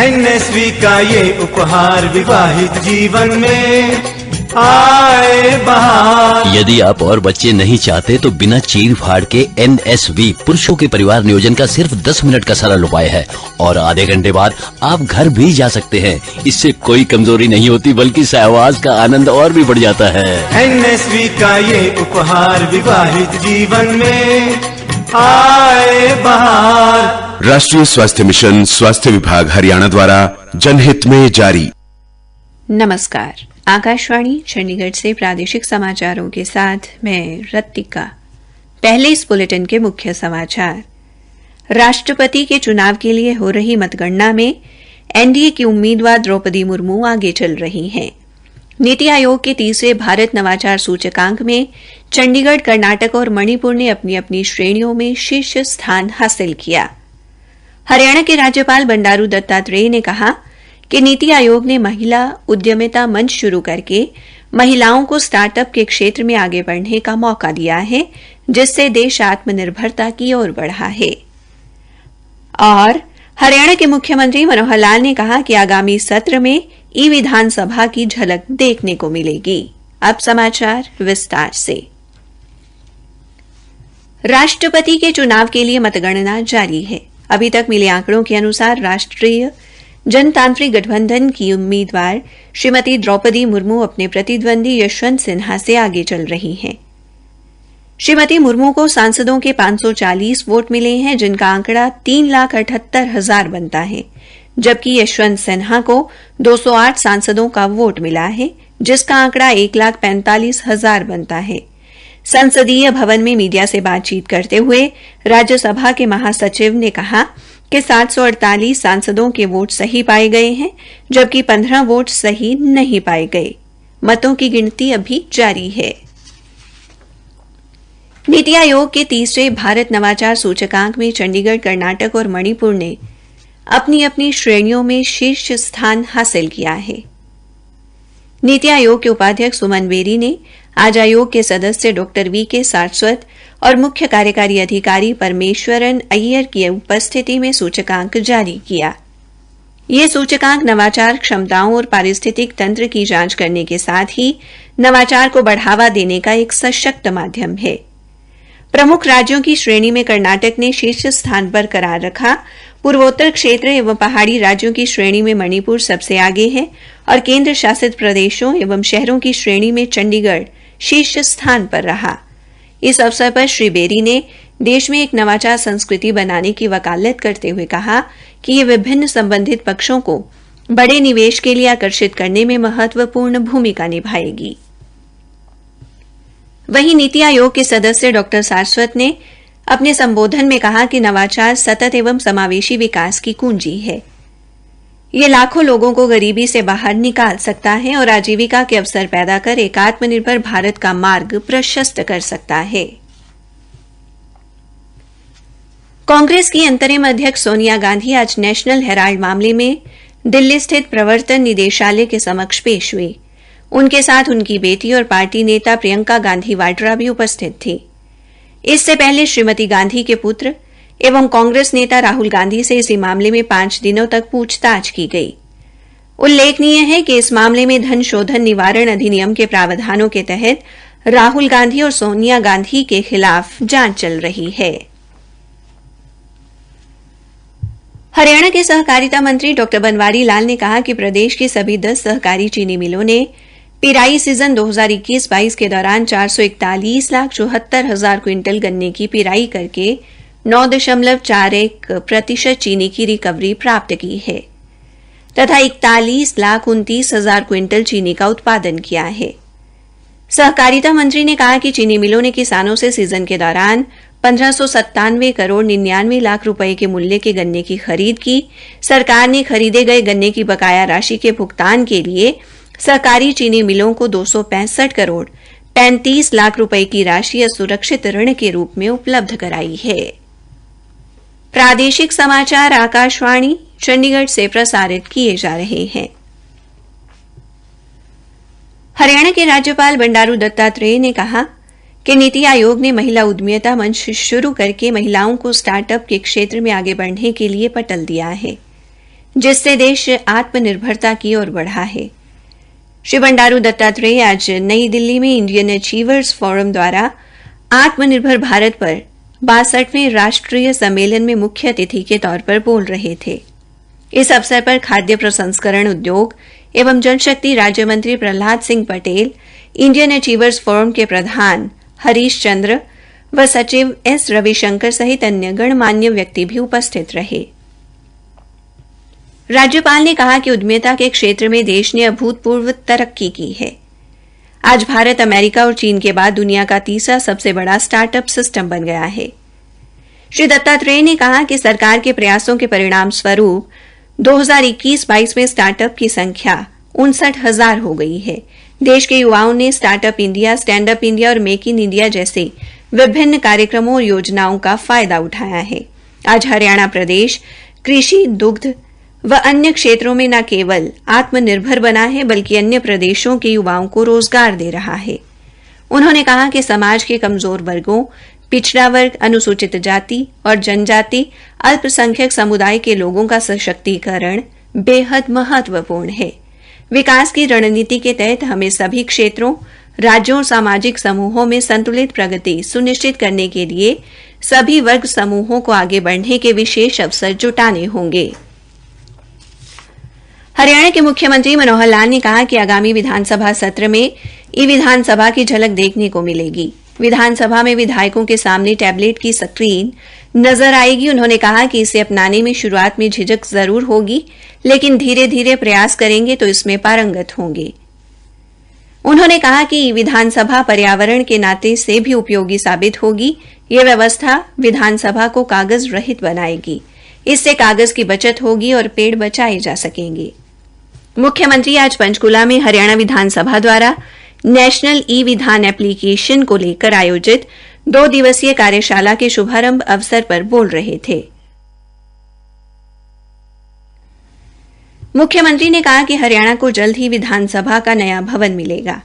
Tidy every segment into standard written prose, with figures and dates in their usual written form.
NSV का ये उपहार विवाहित जीवन में आए बहार। यदि आप और बच्चे नहीं चाहते तो बिना चीर फाड़ के एनएसवी पुरुषों के परिवार नियोजन का सिर्फ 10 मिनट का सरल उपाय है और आधे घंटे बाद आप घर भी जा सकते हैं। इससे कोई कमजोरी नहीं होती बल्कि सहवास का आनंद और भी बढ़ जाता है। एनएसवी का ये उपहार विवाहित जीवन में आए बहार। राष्ट्रीय स्वास्थ्य मिशन, स्वास्थ्य विभाग हरियाणा द्वारा जनहित में जारी। नमस्कार, आकाशवाणी चंडीगढ़ से प्रादेशिक समाचारों के साथ मैं रत्तिका। पहले इस बुलेटिन के मुख्य समाचार। राष्ट्रपति के चुनाव के लिए हो रही मतगणना में एनडीए की उम्मीदवार द्रौपदी मुर्मू आगे चल रही हैं। नीति आयोग के तीसरे भारत नवाचार सूचकांक में चंडीगढ़, कर्नाटक और मणिपुर ने अपनी अपनी श्रेणियों में शीर्ष स्थान हासिल किया। हरियाणा के राज्यपाल बंडारू दत्तात्रेय ने कहा कि नीति आयोग ने महिला उद्यमिता मंच शुरू करके महिलाओं को स्टार्टअप के क्षेत्र में आगे बढ़ने का मौका दिया है, जिससे देश आत्मनिर्भरता की ओर बढ़ा है। और हरियाणा के मुख्यमंत्री मनोहर लाल ने कहा कि आगामी सत्र में ई विधानसभा की झलक देखने को मिलेगी। अब समाचार विस्तार से। राष्ट्रपति के चुनाव के लिए मतगणना जारी है। अभी तक मिले आंकड़ों के अनुसार राष्ट्रीय जनतांत्रिक गठबंधन की उम्मीदवार श्रीमती द्रौपदी मुर्मू अपने प्रतिद्वंदी यशवंत सिन्हा से आगे चल रही हैं। श्रीमती मुर्मू को सांसदों के 540 वोट मिले हैं, जिनका आंकड़ा 3,78,000 बनता है, जबकि यशवंत सिन्हा को 208 सांसदों का वोट मिला है, जिसका आंकड़ा 1,45,000 बनता है। संसदीय भवन में मीडिया से बातचीत करते हुए राज्यसभा के महासचिव ने कहा कि 748 सांसदों के वोट सही पाए गए हैं, जबकि 15 वोट सही नहीं पाए गए। मतों की गिनती अभी जारी है। नीति आयोग के तीसरे भारत नवाचार सूचकांक में चंडीगढ़, कर्नाटक और मणिपुर ने अपनी अपनी श्रेणियों में शीर्ष स्थान हासिल किया है। नीति आयोग के उपाध्यक्ष सुमन बेरी ने आज आयोग के सदस्य डॉक्टर वी.के. सारस्वत और मुख्य कार्यकारी अधिकारी परमेश्वरन अय्यर की उपस्थिति में सूचकांक जारी किया। यह सूचकांक नवाचार क्षमताओं और पारिस्थितिक तंत्र की जांच करने के साथ ही नवाचार को बढ़ावा देने का एक सशक्त माध्यम है। प्रमुख राज्यों की श्रेणी में कर्नाटक ने शीर्ष स्थान बरकरार रखा। पूर्वोत्तर क्षेत्र एवं पहाड़ी राज्यों की श्रेणी में मणिपुर सबसे आगे है और केंद्र शासित प्रदेशों एवं शहरों की श्रेणी में चंडीगढ़ शीर्ष स्थान पर रहा। इस अवसर पर श्री बेरी ने देश में एक नवाचार संस्कृति बनाने की वकालत करते हुए कहा कि ये विभिन्न संबंधित पक्षों को बड़े निवेश के लिए आकर्षित करने में महत्वपूर्ण भूमिका निभाएगी। वहीं नीति आयोग के सदस्य डॉक्टर सारस्वत ने अपने संबोधन में कहा कि नवाचार सतत एवं समावेशी विकास की कुंजी है। ये लाखों लोगों को गरीबी से बाहर निकाल सकता है और आजीविका के अवसर पैदा कर एक आत्मनिर्भर भारत का मार्ग प्रशस्त कर सकता है। कांग्रेस की अंतरिम अध्यक्ष सोनिया गांधी आज नेशनल हेराल्ड मामले में दिल्ली स्थित प्रवर्तन निदेशालय के समक्ष पेश हुई। उनके साथ उनकी बेटी और पार्टी नेता प्रियंका गांधी वाड्रा भी उपस्थित थी। इससे पहले श्रीमती गांधी के पुत्र एवं कांग्रेस नेता राहुल गांधी से इसी मामले में 5 दिनों तक पूछताछ की गई। उल्लेखनीय है कि इस मामले में धन शोधन निवारण अधिनियम के प्रावधानों के तहत राहुल गांधी और सोनिया गांधी के खिलाफ जांच चल रही है। हरियाणा के सहकारिता मंत्री डॉ बनवारी लाल ने कहा कि प्रदेश की सभी 10 सहकारी चीनी मिलों ने पिराई सीजन 2021-22 के दौरान 441,74,000 क्विंटल गन्ने की पिराई करके 9.41% चीनी की रिकवरी प्राप्त की है तथा 41,29,000 क्विंटल चीनी का उत्पादन किया है। सहकारिता मंत्री ने कहा कि चीनी मिलों ने किसानों से सीजन के दौरान 1597 करोड़ 99 लाख रुपए के मूल्य के गन्ने की खरीद की। सरकार ने खरीदे गए गन्ने की बकाया राशि के भुगतान के लिए सहकारी चीनी मिलों को 265 करोड़ 35 लाख रुपए की राशि असुरक्षित ऋण के रूप में उपलब्ध कराई है। प्रादेशिक समाचार आकाशवाणी चंडीगढ़ से प्रसारित किए जा रहे हैं। हरियाणा के राज्यपाल बंडारू दत्तात्रेय ने कहा कि नीति आयोग ने महिला उद्यमिता मंच शुरू करके महिलाओं को स्टार्टअप के क्षेत्र में आगे बढ़ने के लिए पटल दिया है। जिससे देश आत्मनिर्भरता की ओर बढ़ा है। श्री बंडारू दत्तात्रेय आज नई दिल्ली में इंडियन अचीवर्स फोरम द्वारा आत्मनिर्भर भारत पर 62वें राष्ट्रीय सम्मेलन में मुख्य अतिथि के तौर पर बोल रहे थे। इस अवसर पर खाद्य प्रसंस्करण उद्योग एवं जल शक्ति राज्य मंत्री Prahlad Singh Patel, Indian achievers forum के प्रधान हरीश चंद्र व सचिव एस रविशंकर सहित अन्य गणमान्य व्यक्ति भी उपस्थित रहे। राज्यपाल ने कहा कि उद्यमिता के क्षेत्र में देश ने अभूतपूर्व तरक्की की है। आज भारत अमेरिका और चीन के बाद दुनिया का तीसरा सबसे बड़ा स्टार्टअप सिस्टम बन गया है। श्री दत्तात्रेय ने कहा कि सरकार के प्रयासों के परिणाम स्वरूप 2021-22 में स्टार्टअप की संख्या 59,000 हो गई है। देश के युवाओं ने startup India, stand up India और मेक इन इंडिया जैसे विभिन्न कार्यक्रमों और योजनाओं का फायदा उठाया है। आज हरियाणा प्रदेश कृषि, दुग्ध व अन्य क्षेत्रों में न केवल आत्मनिर्भर बना है बल्कि अन्य प्रदेशों के युवाओं को रोजगार दे रहा है। उन्होंने कहा कि समाज के कमजोर वर्गों, पिछड़ा वर्ग, अनुसूचित जाति और जनजाति, अल्पसंख्यक समुदाय के लोगों का सशक्तिकरण बेहद महत्वपूर्ण है। विकास की रणनीति के तहत हमें सभी क्षेत्रों, राज्यों और सामाजिक समूहों में संतुलित प्रगति सुनिश्चित करने के लिए सभी वर्ग समूहों को आगे बढ़ने के विशेष अवसर जुटाने होंगे। हरियाणा के मुख्यमंत्री मनोहर लाल ने कहा कि आगामी विधानसभा सत्र में ई विधानसभा की झलक देखने को मिलेगी। विधानसभा में विधायकों के सामने टैबलेट की स्क्रीन नजर आएगी। उन्होंने कहा कि इसे अपनाने में शुरुआत में झिझक जरूर होगी, लेकिन धीरे धीरे प्रयास करेंगे तो इसमें पारंगत होंगे। उन्होंने कहा कि विधानसभा पर्यावरण के नाते से भी उपयोगी साबित होगी। यह व्यवस्था विधानसभा को कागज रहित बनाएगी। इससे कागज की बचत होगी और पेड़ बचाए जा सकेंगे। मुख्यमंत्री आज पंचकुला में हरियाणा विधानसभा द्वारा नेशनल ई विधान एप्लीकेशन को लेकर आयोजित 2 दिवसीय कार्यशाला के शुभारंभ अवसर पर बोल रहे थे। मुख्यमंत्री ने कहा कि हरियाणा को जल्द ही विधानसभा का नया भवन मिलेगा।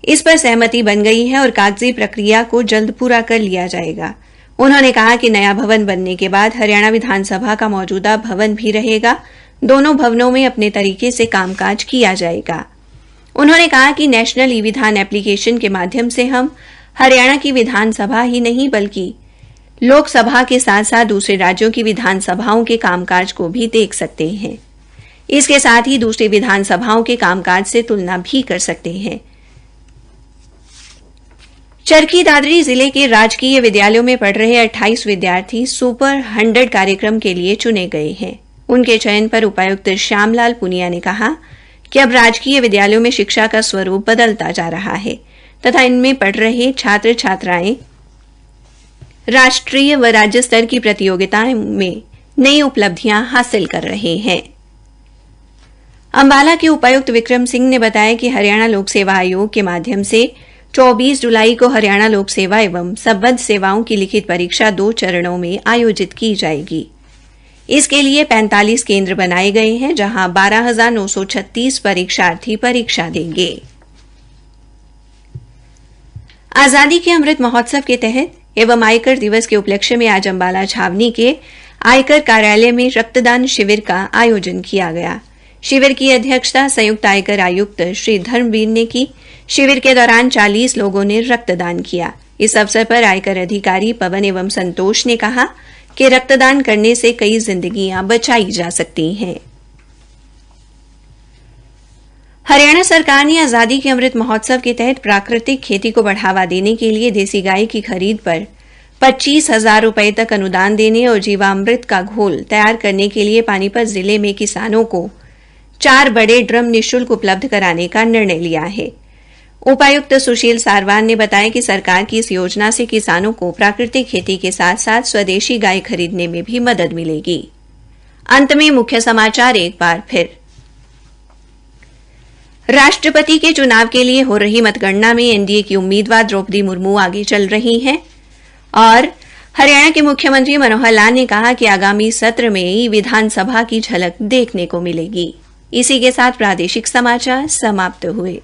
इस पर सहमति बन गई है और कागजी प्रक्रिया को जल्द पूरा कर लिया जाएगा। उन्होंने कहा कि नया भवन बनने के बाद हरियाणा विधानसभा का मौजूदा भवन भी रहेगा। दोनों भवनों में अपने तरीके से कामकाज किया जाएगा। उन्होंने कहा कि नेशनल ई विधान एप्लीकेशन के माध्यम से हम हरियाणा की विधानसभा ही नहीं बल्कि लोकसभा के साथ साथ दूसरे राज्यों की विधानसभाओं के कामकाज को भी देख सकते हैं। इसके साथ ही दूसरी विधानसभाओं के कामकाज से तुलना भी कर सकते हैं। चरखी दादरी जिले के राजकीय विद्यालयों में पढ़ रहे 28 विद्यार्थी सुपर 100 कार्यक्रम के लिए चुने गए हैं। उनके चयन पर उपायुक्त श्यामलाल पुनिया ने कहा कि अब राजकीय विद्यालयों में शिक्षा का स्वरूप बदलता जा रहा है तथा इनमें पढ़ रहे छात्र छात्राएं राष्ट्रीय व राज्य स्तर की प्रतियोगिताओं में नई उपलब्धियां हासिल कर रहे हैं। अंबाला के उपायुक्त विक्रम सिंह ने बताया कि हरियाणा लोक सेवा आयोग के माध्यम से 24 जुलाई को हरियाणा लोक सेवा एवं संबद्ध सेवाओं की लिखित परीक्षा 2 चरणों में आयोजित की जाएगी। इसके लिए 45 केंद्र बनाए गए हैं, जहां 12,936 परीक्षार्थी परीक्षा देंगे। आजादी के अमृत महोत्सव के तहत एवं आयकर दिवस के उपलक्ष्य में आज अंबाला छावनी के आयकर कार्यालय में रक्तदान शिविर का आयोजन किया गया। शिविर की अध्यक्षता संयुक्त आयकर आयुक्त श्री धर्मवीर ने की। शिविर के दौरान 40 लोगों ने रक्तदान किया। इस अवसर पर आयकर अधिकारी पवन एवं संतोष ने कहा कि रक्तदान करने से कई जिंदगियां बचाई जा सकती हैं। हरियाणा सरकार ने आजादी के अमृत महोत्सव के तहत प्राकृतिक खेती को बढ़ावा देने के लिए देसी गाय की खरीद पर 25,000 रुपए तक अनुदान देने और जीवामृत का घोल तैयार करने के लिए पानीपत जिले में किसानों को 4 बड़े ड्रम निःशुल्क उपलब्ध कराने का निर्णय लिया है। उपायुक्त सुशील सारवान ने बताया कि सरकार की इस योजना से किसानों को प्राकृतिक खेती के साथ साथ स्वदेशी गाय खरीदने में भी मदद मिलेगी। अंत में मुख्य समाचार एक बार फिर। राष्ट्रपति के चुनाव के लिए हो रही मतगणना में एनडीए की उम्मीदवार द्रौपदी मुर्मू आगे चल रही हैं और हरियाणा के मुख्यमंत्री मनोहर लाल ने कहा कि आगामी सत्र में विधानसभा की झलक देखने को मिलेगी। इसी के साथ प्रादेशिक समाचार समाप्त हुए।